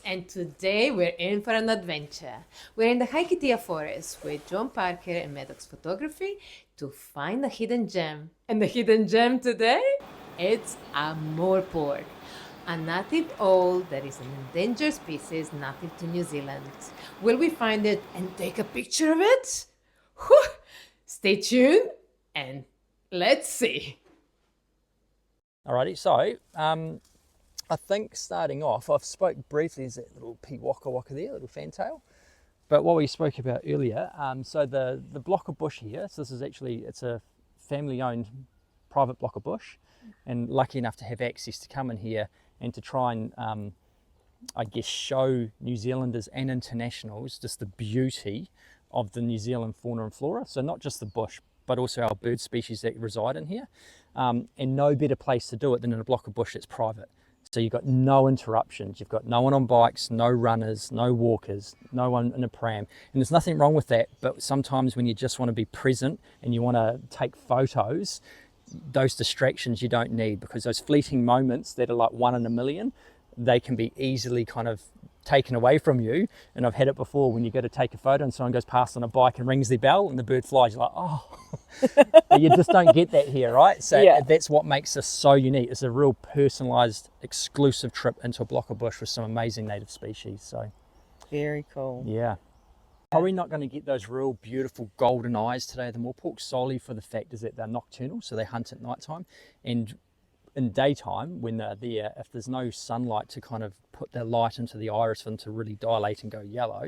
And today we're in for an adventure. We're in the Haikitia forest with John Parker and Maddox photography to find a hidden gem. And the hidden gem today? It's a Morepork, a native owl that is an endangered species native to New Zealand. Will we find it and take a picture of it? Whew! Stay tuned and let's see. Alrighty, so I think starting off, I've spoke briefly, there's that little pea waka waka there, little fantail. But what we spoke about earlier, so the block of bush here, so this is actually, it's a family owned private block of bush, and lucky enough to have access to come in here and to try and, I guess, show New Zealanders and internationals just the beauty of the New Zealand fauna and flora. So not just the bush, but also our bird species that reside in here. And no better place to do it than in a block of bush that's private. So you've got no interruptions, you've got no one on bikes, no runners, no walkers, no one in a pram. And there's nothing wrong with that, but sometimes when you just want to be present and you want to take photos, those distractions you don't need, because those fleeting moments that are like 1 in a million, they can be easily kind of taken away from you. And I've had it before when you go to take a photo and someone goes past on a bike and rings their bell and the bird flies, you're like, oh. But you just don't get that here, right? So yeah, that's what makes this so unique. It's a real personalized, exclusive trip into a block of bush with some amazing native species. So very cool. Yeah. Probably not going to get those real beautiful golden eyes today, the Morepork, solely for the fact is that they're nocturnal, so they hunt at night time. And in daytime, when they're there, if there's no sunlight to kind of put their light into the iris for them to really dilate and go yellow,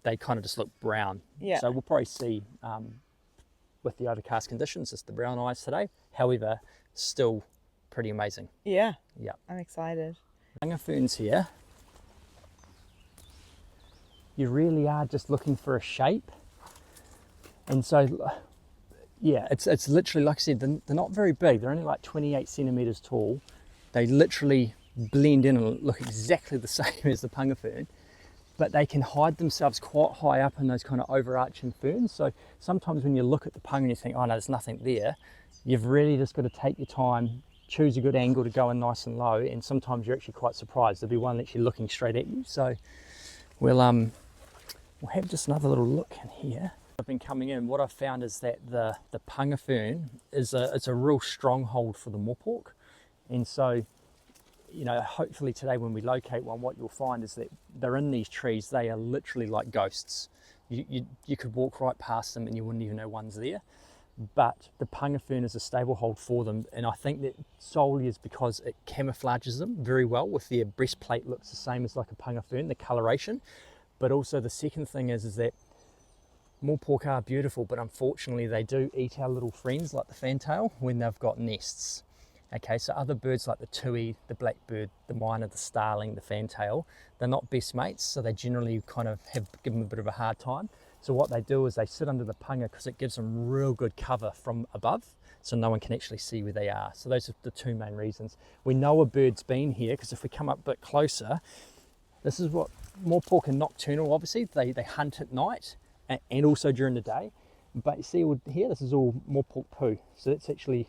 they kind of just look brown. So we'll probably see, with the overcast conditions, just the brown eyes today. However, still pretty amazing. Yeah. I'm excited. Panga ferns here, you really are just looking for a shape. And so, yeah, it's literally, like I said, they're not very big. They're only like 28 centimeters tall. They literally blend in and look exactly the same as the panga fern, but they can hide themselves quite high up in those kind of overarching ferns. So sometimes when you look at the panga and you think, oh no, there's nothing there, you've really just got to take your time, choose a good angle to go in nice and low, and sometimes you're actually quite surprised. There'll be one actually looking straight at you. So we'll have just another little look in here. I've been coming in, what I've found is that the panga fern it's a real stronghold for the Morepork. And so, you know, hopefully today when we locate one, what you'll find is that they're in these trees. They are literally like ghosts. You could walk right past them and you wouldn't even know one's there. But the panga fern is a stable hold for them, and I think that solely is because it camouflages them very well. With their breastplate looks the same as like a panga fern, the coloration. But also the second thing is that Morepork are beautiful, but unfortunately they do eat our little friends like the fantail when they've got nests. Okay, so other birds like the tui, the blackbird, the myna, the starling, the fantail, they're not best mates, so they generally kind of give them a bit of a hard time. So what they do is they sit under the panga because it gives them real good cover from above, so no one can actually see where they are. So those are the two main reasons. We know a bird's been here because if we come up a bit closer, this is what Morepork are nocturnal, obviously. They hunt at night and also during the day. But you see here, this is all Morepork poo. So that's actually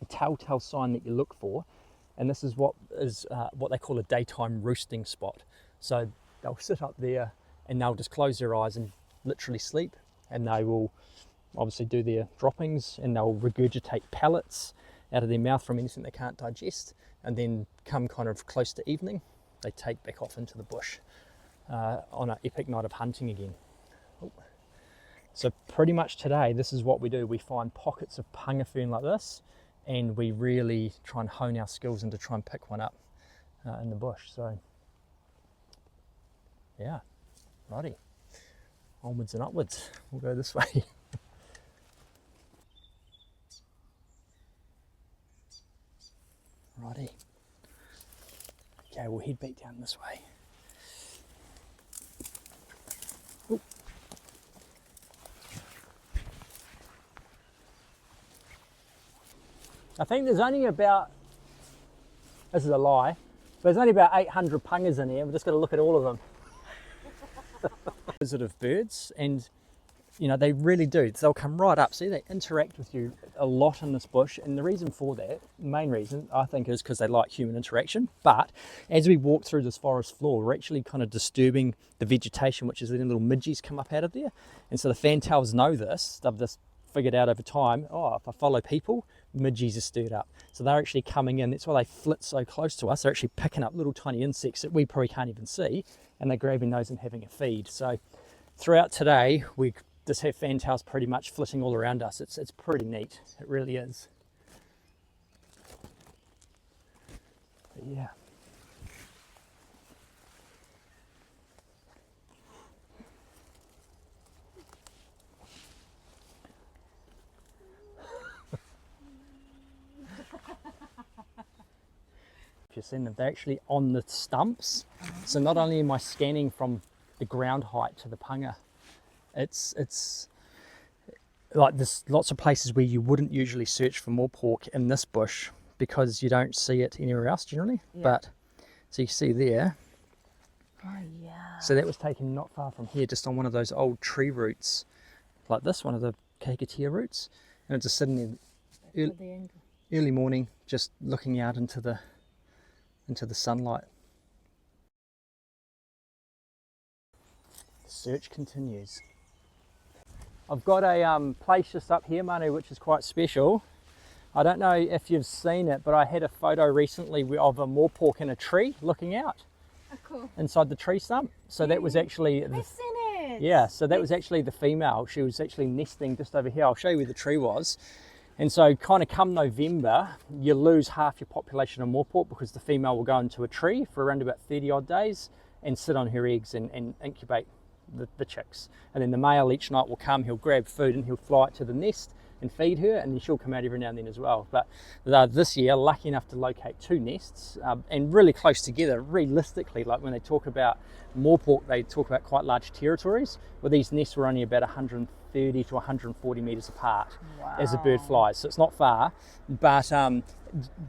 a telltale sign that you look for. And this is what they call a daytime roosting spot. So they'll sit up there and they'll just close their eyes and literally sleep. And they will obviously do their droppings and they'll regurgitate pellets out of their mouth from anything they can't digest. And then come kind of close to evening, they take back off into the bush on an epic night of hunting again. So pretty much today, this is what we do. We find pockets of panga fern like this, and we really try and hone our skills into try and pick one up in the bush. So yeah, righty, onwards and upwards. We'll go this way. Righty. Okay, we'll head back down this way. Ooh. I think there's only about, this is a lie, but there's only about 800 pangas in here. We've just got to look at all of them. Visitive birds, and you know, they really do. They'll come right up. See, they interact with you a lot in this bush. And the reason for that, main reason, I think, is because they like human interaction. But as we walk through this forest floor, we're actually kind of disturbing the vegetation, which is letting little midges come up out of there. And so the fantails know this. They've just figured out over time, oh, if I follow people, midges are stirred up. So they're actually coming in. That's why they flit so close to us. They're actually picking up little tiny insects that we probably can't even see. And they're grabbing those and having a feed. So throughout today, we just have fantails pretty much flitting all around us. It's pretty neat. It really is. But yeah. If you've seen them, they're actually on the stumps. So not only am I scanning from the ground height to the panga, it's like there's lots of places where you wouldn't usually search for morepork in this bush because you don't see it anywhere else generally. Yeah. But so you see there, Oh, yeah. so that was taken not far from here, just on one of those old tree roots like this, one of the kakatea roots, and it's just sitting there early morning, just looking out into the sunlight. The search continues. I've got a place just up here, Manu, which is quite special. I don't know if you've seen it, but I had a photo recently of a morepork in a tree looking out inside the tree stump. So that was actually, I've seen it. yeah, so that was actually the female. She was actually nesting just over here. I'll show you where the tree was. And so kind of come November, you lose half your population of morepork because the female will go into a tree for around about 30 odd days and sit on her eggs and incubate the chicks. And then the male each night will come, he'll grab food and he'll fly it to the nest and feed her, and then she'll come out every now and then as well. But this year, lucky enough to locate 2 nests and really close together. Realistically, like when they talk about morepork, they talk about quite large territories, where these nests were only about 130 to 140 metres apart. Wow. As a bird flies, so it's not far, but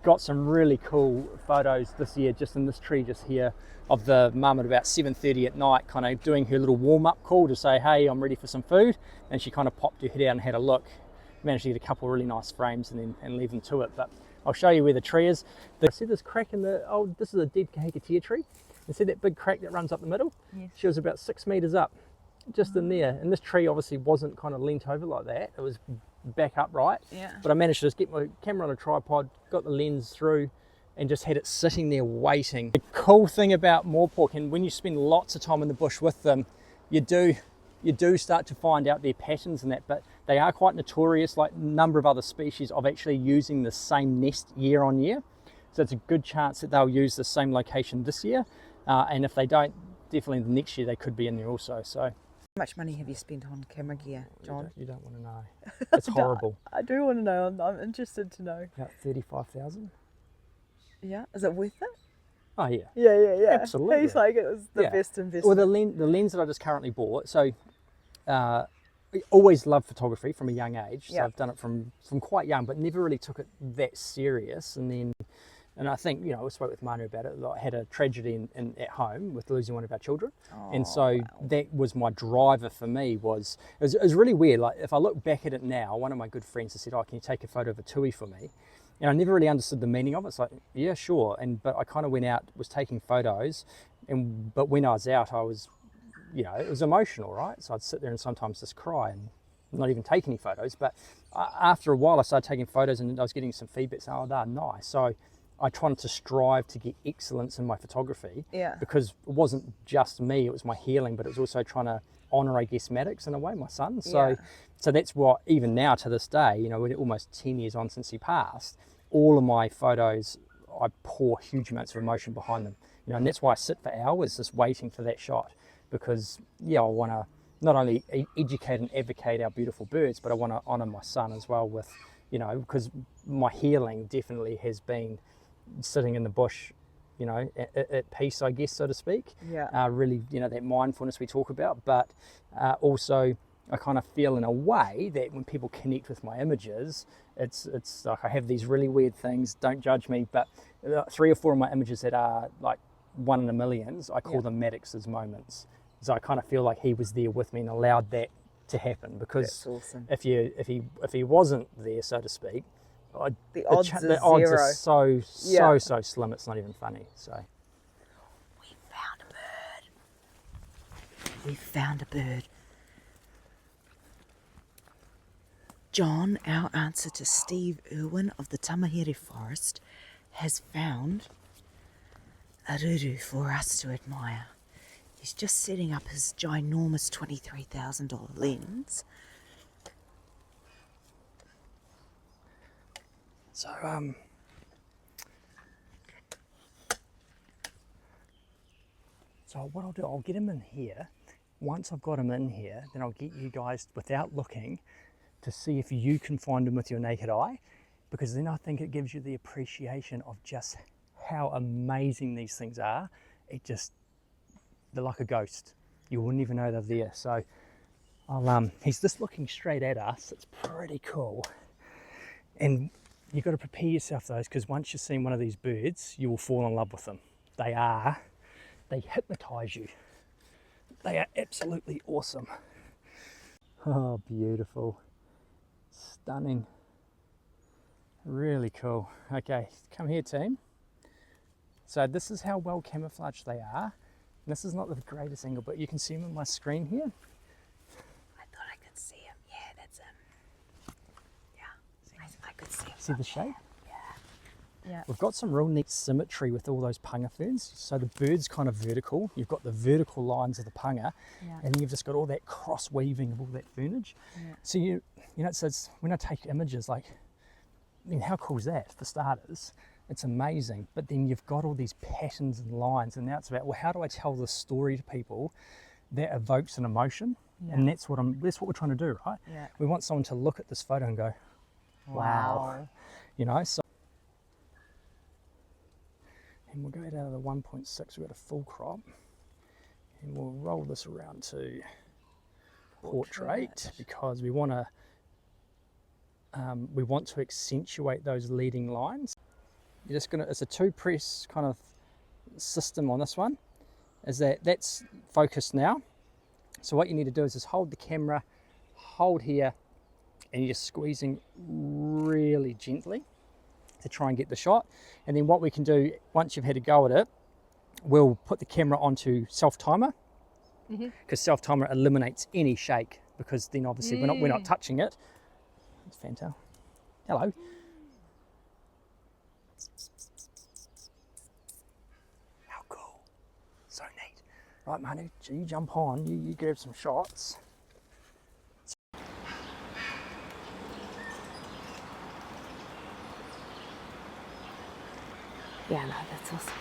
got some really cool photos this year just in this tree just here of the mum at about 7:30 at night kind of doing her little warm-up call to say, hey, I'm ready for some food, and she kind of popped her head out and had a look. Managed to get a couple of really nice frames and leave them to it. But I'll show you where the tree is. See this crack in the, oh, this is a dead kakatea tree. You see that big crack that runs up the middle? Yes. She was about 6 metres up, just in there. And this tree obviously wasn't kind of leant over like that. It was back upright. Yeah. But I managed to just get my camera on a tripod, got the lens through, and just had it sitting there waiting. The cool thing about morepork, and when you spend lots of time in the bush with them, you do start to find out their patterns and that, but they are quite notorious, like a number of other species, of actually using the same nest year on year. So it's a good chance that they'll use the same location this year. And if they don't, definitely the next year they could be in there also. So How much money have you spent on camera gear, John? you don't want to know. It's horrible. I do want to know. I'm interested to know. About 35,000. Yeah. Is it worth it? Oh yeah. Yeah. Absolutely. He's like, it was the Yeah. best investment. Well, the lens that I just currently bought, so I always loved photography from a young age. So Yeah. I've done it from quite young, but never really took it that serious. And I think, you know, I spoke with Manu about it. I had a tragedy at home with losing one of our children. And so that was my driver for me. It was really weird. Like if I look back at it now, one of my good friends has said, oh, can you take a photo of a tui for me? And I never really understood the meaning of it. It's like, yeah, sure. But I kind of went out, was taking photos, but when I was out, I was, you know, it was emotional, right? So I'd sit there and sometimes just cry and not even take any photos. But after a while, I started taking photos and I was getting some feedback saying, oh, they're nice. So I tried to strive to get excellence in my photography. Yeah. Because it wasn't just me, it was my healing, but it was also trying to honour, I guess, Maddox in a way, my son. So that's what, even now to this day, you know, we're almost 10 years on since he passed, all of my photos, I pour huge amounts of emotion behind them. You know, and that's why I sit for hours just waiting for that shot, because, yeah, I want to not only educate and advocate our beautiful birds, but I want to honour my son as well with, you know, because my healing definitely has been sitting in the bush, you know, at peace, I guess, so to speak. Yeah. Really, you know, that mindfulness we talk about, but also I kind of feel in a way that when people connect with my images, it's like I have these really weird things, don't judge me, but 3 or 4 of my images that are like 1 in a millions, I call them Maddox's moments. So I kind of feel like he was there with me and allowed that to happen, because That's awesome. if he wasn't there, so to speak, The odds the are odds zero. are Yeah. so slim. It's not even funny. So We found a bird. We found a bird. John, our answer to Steve Irwin of the Tamahere Forest, has found a Ruru for us to admire. He's just setting up his ginormous $23,000 lens. So what I'll do, I'll get him in here. Once I've got him in here, then I'll get you guys, without looking, to see if you can find him with your naked eye, because then I think it gives you the appreciation of just how amazing these things are. They're like a ghost. You wouldn't even know they're there. So he's just looking straight at us. It's pretty cool. And you've got to prepare yourself, though, because once you've seen one of these birds, you will fall in love with them. They hypnotize you. They are absolutely awesome. Oh, beautiful. Stunning. Really cool. Okay, come here, team. So this is how well camouflaged they are. This is not the greatest angle, but you can see them on my screen here. I thought I could see him. Yeah, that's him. Yeah, I could see him. See the shape? Yeah. We've got some real neat symmetry with all those panga ferns. So the bird's kind of vertical. You've got the vertical lines of the panga, Yeah. and then you've just got all that cross weaving of all that fernage. Yeah. So you know, so it's, when I take images, like, I mean, how cool is that for starters? It's amazing. But then you've got all these patterns and lines, and now it's about, well, how do I tell this story to people that evokes an emotion? Yeah. And that's what we're trying to do, right? Yeah. We want someone to look at this photo and go, wow. You know, so. And we'll go down to the 1.6, we've got a full crop. And we'll roll this around to portrait because we want to accentuate those leading lines. You're just gonna, it's a 2-press kind of system on this one. That's focused now. So what you need to do is just hold the camera, hold here, and you're just squeezing really gently to try and get the shot. And then what we can do, once you've had a go at it, we'll put the camera onto self-timer, because self-timer eliminates any shake, because then obviously we're not touching it. It's fantastic. Hello. How cool. So neat. Right, Manu, you jump on, you grab some shots. Yeah, no, that's awesome.